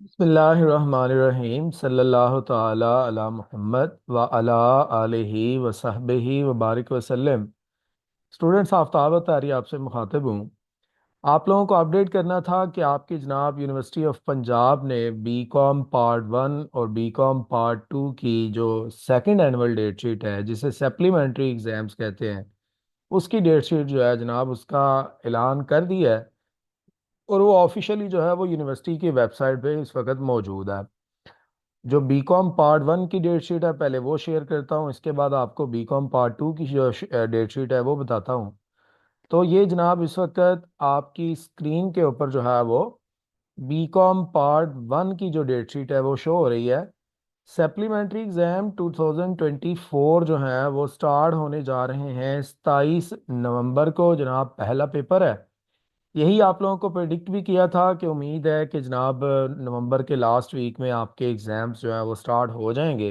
बिस्मिल्लाहिर्रहमानिर्रहीम सल्लल्लाहु ताला अला मुहम्मद व अला आलिहि व सहबिहि व बारिक वसल्लम। स्टूडेंट्स, आफ्ताब तारी आपसे मुखातिब हूँ। आप लोगों को अपडेट करना था कि आपकी जनाब यूनिवर्सिटी ऑफ पंजाब ने बी कॉम पार्ट वन और बी कॉम पार्ट टू की जो सेकंड एनुअल डेट शीट है, जिसे सप्लीमेंट्री एग्जाम्स कहते हैं, उसकी डेट शीट जो है जनाब उसका ऐलान कर दिया है। और वो ऑफिशियली जो है वो यूनिवर्सिटी की वेबसाइट पे इस वक्त मौजूद है। जो बी कॉम पार्ट वन की डेट शीट है पहले वो शेयर करता हूँ, इसके बाद आपको बी कॉम पार्ट टू की जो डेट शीट है वो बताता हूँ। तो ये जनाब इस वक्त आपकी स्क्रीन के ऊपर जो है वो बी कॉम पार्ट वन की जो डेट शीट है वो शो हो रही है। सप्लीमेंट्री एग्ज़ाम 2024 जो है वो स्टार्ट होने जा रहे हैं 27 नवंबर को। जनाब पहला पेपर है। यही आप लोगों को प्रेडिक्ट भी किया था कि उम्मीद है कि जनाब नवंबर के लास्ट वीक में आपके एग्ज़ाम्स जो है वो स्टार्ट हो जाएंगे।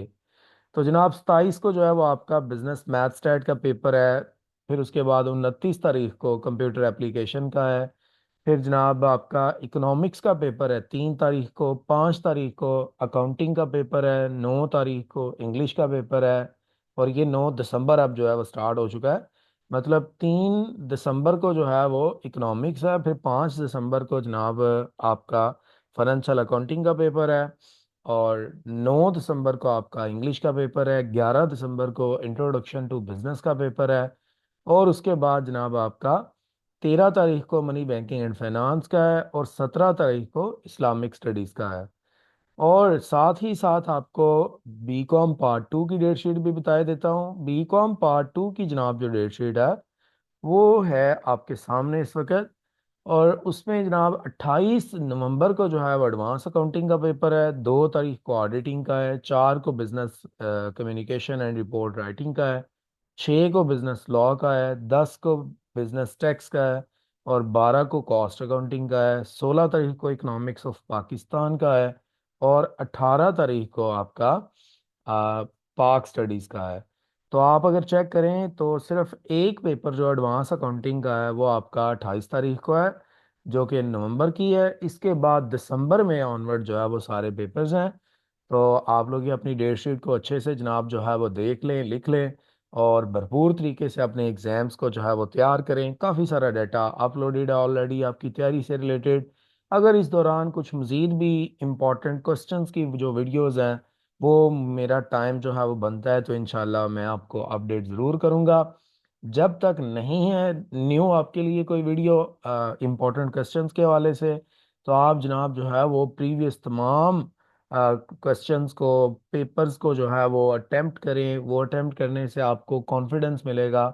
तो जनाब 27 को जो है वो आपका बिजनेस मैथ स्टैट का पेपर है। फिर उसके बाद 29 तारीख को कंप्यूटर एप्लीकेशन का है। फिर जनाब आपका इकोनॉमिक्स का पेपर है 3 तारीख को। 5 तारीख को अकाउंटिंग का पेपर है। 9 तारीख को इंग्लिश का पेपर है। और ये 9 दिसंबर अब जो है वो स्टार्ट हो चुका है। मतलब 3 दिसंबर को जो है वो इकोनॉमिक्स है। फिर 5 दिसंबर को जनाब आपका फाइनेंशियल अकाउंटिंग का पेपर है। और 9 दिसंबर को आपका इंग्लिश का पेपर है। 11 दिसंबर को इंट्रोडक्शन टू बिजनेस का पेपर है। और उसके बाद जनाब आपका 13 तारीख को मनी बैंकिंग एंड फाइनेंस का है। और 17 तारीख को इस्लामिक स्टडीज़ का है। और साथ ही साथ आपको बी कॉम पार्ट टू की डेट शीट भी बता देता हूँ। बी कॉम पार्ट टू की जनाब जो डेट शीट है वो है आपके सामने इस वक्त। और उसमें जनाब 28 नवंबर को जो है वो एडवांस अकाउंटिंग का पेपर है। 2 तारीख को ऑडिटिंग का है। 4 को business communication and report writing का है। 6 को बिजनेस लॉ का है। 10 को बिजनेस टैक्स का है। और 12 को कॉस्ट अकाउंटिंग का है। 16 तारीख को इकोनॉमिक्स ऑफ पाकिस्तान का है। और 18 तारीख को आपका पाक स्टडीज़ का है। तो आप अगर चेक करें तो सिर्फ एक पेपर जो एडवांस अकाउंटिंग का है वो आपका 28 तारीख को है, जो कि नवंबर की है। इसके बाद दिसंबर में ऑनवर्ड जो है वो सारे पेपर्स हैं। तो आप लोग ये अपनी डेट शीट को अच्छे से जनाब जो है वो देख लें, लिख लें। और भरपूर तरीके से अपने एग्ज़ाम्स को जो है वो तैयार करें। काफ़ी सारा डाटा अपलोडेड है ऑलरेडी आपकी तैयारी से रिलेटेड। अगर इस दौरान कुछ मज़ीद भी इम्पोर्टेंट क्वेश्चंस की जो वीडियोज़ हैं वो मेरा टाइम जो है वो बनता है तो इंशाल्लाह मैं आपको अपडेट ज़रूर करूँगा। जब तक नहीं है न्यू आपके लिए कोई वीडियो इम्पोर्टेंट क्वेश्चंस के हवाले से, तो आप जनाब जो है वो प्रीवियस तमाम क्वेश्चंस को, पेपर्स को जो है वो अटेम्प्ट करें। वो अटेम्प्ट करने से आपको कॉन्फिडेंस मिलेगा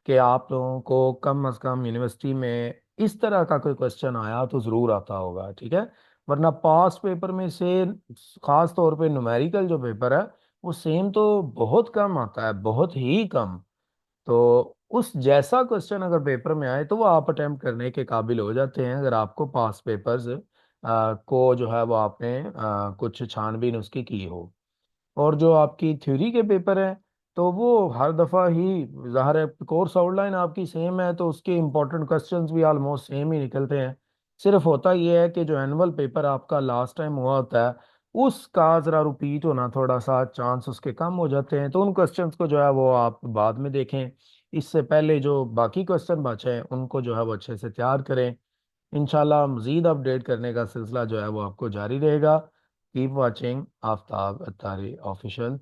कि आप लोगों को कम अज़ कम यूनिवर्सिटी में इस तरह का कोई क्वेश्चन आया तो ज़रूर आता होगा। ठीक है। वरना पास्ट पेपर में से ख़ास तौर पे न्यूमेरिकल जो पेपर है वो सेम तो बहुत कम आता है, बहुत ही कम। तो उस जैसा क्वेश्चन अगर पेपर में आए तो वो आप अटेम्प्ट करने के काबिल हो जाते हैं, अगर आपको पास पेपर्स को जो है वो आपने कुछ छानबीन उसकी की हो। और जो आपकी थ्योरी के पेपर हैं तो वो हर दफ़ा ही ज़ाहिर है कोर्स आउटलाइन आपकी सेम है तो उसके इम्पोर्टेंट क्वेश्चंस भी ऑलमोस्ट सेम ही निकलते हैं। सिर्फ होता ये है कि जो एनुअल पेपर आपका लास्ट टाइम हुआ होता है उसका ज़रा रिपीट होना थोड़ा सा चांस उसके कम हो जाते हैं। तो उन क्वेश्चंस को जो है वो आप बाद में देखें। इससे पहले जो बाकी क्वेश्चन बचे हैं उनको जो है वो अच्छे से तैयार करें। इंशाल्लाह मज़ीद अपडेट करने का सिलसिला जो है वो आपको जारी रहेगा। Keep watching Aftab Attari official.